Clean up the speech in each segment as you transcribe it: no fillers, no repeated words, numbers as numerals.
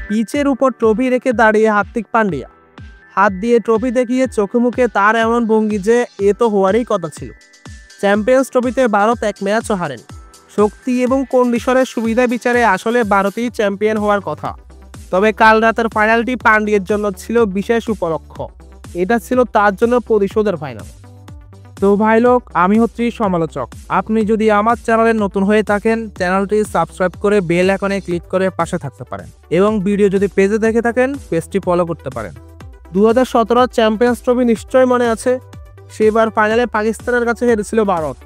পিচের উপর ট্রফি রেখে দাঁড়িয়ে হার্দিক পান্ডিয়া হাত দিয়ে ট্রফি দেখিয়ে চোখে মুখে তার এমন ভঙ্গি যে এ তো হওয়ারই কথা ছিল। চ্যাম্পিয়ন্স ট্রফিতে ভারত এক ম্যাচও হারেন। শক্তি এবং কন্ডিশনের সুবিধা বিচারে আসলে ভারতই চ্যাম্পিয়ন হওয়ার কথা। তবে কাল রাতের ফাইনালটি পান্ডিয়ার জন্য ছিল বিশেষ উপলক্ষ। এটা ছিল তার জন্য প্রতিশোধের ফাইনাল। তো ভাই লোক, আমি হচ্ছি সমালোচক। আপনি যদি আমার চ্যানেলে নতুন হয়ে থাকেন, চ্যানেলটি সাবস্ক্রাইব করে বেল আইকনে ক্লিক করে পাশে থাকতে পারেন এবং ভিডিও যদি পেজে দেখে থাকেন পেজটি ফলো করতে পারেন। 2017 চ্যাম্পিয়ন্স ট্রফি নিশ্চয়ই মনে আছে। সেবার ফাইনালে পাকিস্তানের কাছে হেরেছিল ভারত।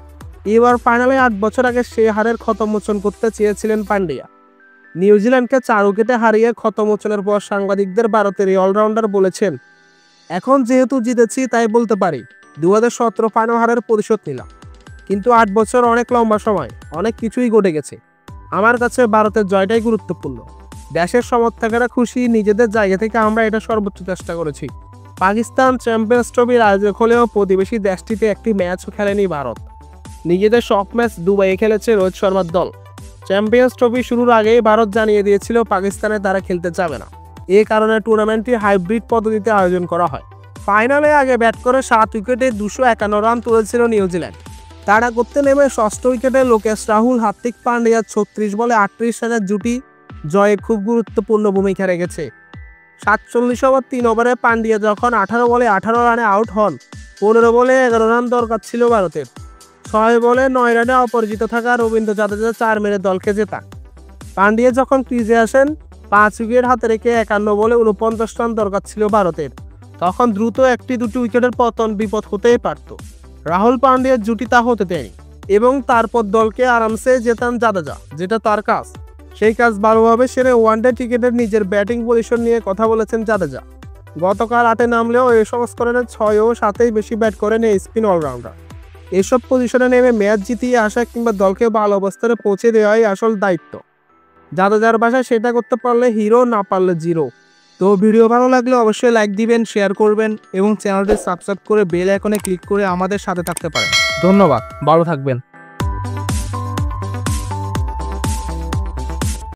এবার ফাইনালে 8 বছর আগে সেই হারের ক্ষতমোচন করতে চেয়েছিলেন পান্ডিয়া। নিউজিল্যান্ডকে 4 উইকেটে হারিয়ে ক্ষতমোচনের পর সাংবাদিকদের ভারতের এই অলরাউন্ডার বলেছেন, এখন যেহেতু জিতেছি তাই বলতে পারি 2017 ফাইনাল হারের প্রতিশোধ নিলাম। কিন্তু 8 বছর অনেক লম্বা সময়, অনেক কিছুই ঘটে গেছে। আমার কাছে ভারতের জয়টাই গুরুত্বপূর্ণ। দেশের সমর্থকেরা খুশি, নিজেদের জায়গা থেকে আমরা এটা সর্বোচ্চ চেষ্টা করেছি। পাকিস্তান চ্যাম্পিয়ন্স ট্রফির আয়োজক হলেও প্রতিবেশী দেশটিতে একটি ম্যাচও খেলেনি ভারত। নিজেদের সব ম্যাচ দুবাইয়ে খেলেছে রোহিত শর্মার দল। চ্যাম্পিয়ন্স ট্রফি শুরুর আগেই ভারত জানিয়ে দিয়েছিল পাকিস্তানে তারা খেলতে যাবে না। এ কারণে টুর্নামেন্টটি হাইব্রিড পদ্ধতিতে আয়োজন করা হয়। ফাইনালে আগে ব্যাট করে 7 উইকেটে 251 রান তুলেছিল নিউজিল্যান্ড। তাড়া করতে নেমে 6ষ্ঠ উইকেটে লোকেশ রাহুল হার্দিক পান্ডিয়ার 36 বলে 38 রানের জুটি জয়ে খুব গুরুত্বপূর্ণ ভূমিকা রেখেছে। 47 ওভার 3 ওভারে পান্ডিয়া যখন 18 বলে 18 রানে আউট হন, 15 বলে 11 রান দরকার ছিল ভারতের। 6 বলে 9 রানে অপরাজিত থাকা রবীন্দ্র জাদেজা 4 মেরে দলকে জেতান। পান্ডিয়া যখন ক্রিজে আসেন, 5 উইকেট হাতে রেখে 51 বলে 49 রান দরকার ছিল ভারতের। তখন দ্রুত 1-2 উইকেটের পতন বিপদ হতেই পারত। রাহুল পান্ডিয়ার জুটি তা হতে দেয়নি এবং তারপর দলকে আরামসে জেতান জাদেজা, যেটা তার কাজ। সেই কাজ ভালোভাবে সেরে ওয়ানডে ক্রিকেটের নিজের ব্যাটিং পজিশন নিয়ে কথা বলেছেন জাদেজা। গতকাল 8-এ নামলেও এই সংস্করণে 6 ও 7-এই বেশি ব্যাট করেন এই স্পিন অলরাউন্ডার। এসব পজিশনে নেমে ম্যাচ জিতিয়ে আসা কিংবা দলকে ভালো অবস্থানে পৌঁছে দেওয়াই আসল দায়িত্ব। জাদেজার ভাষায় সেটা করতে পারলে হিরো, না পারলে জিরো। তো ভিডিও ভালো লাগলে অবশ্যই লাইক দিবেন, শেয়ার করবেন এবং চ্যানেলটি সাবস্ক্রাইব করে বেল আইকনে ক্লিক করে আমাদের সাথে থাকতে পারেন। ধন্যবাদ, ভালো থাকবেন।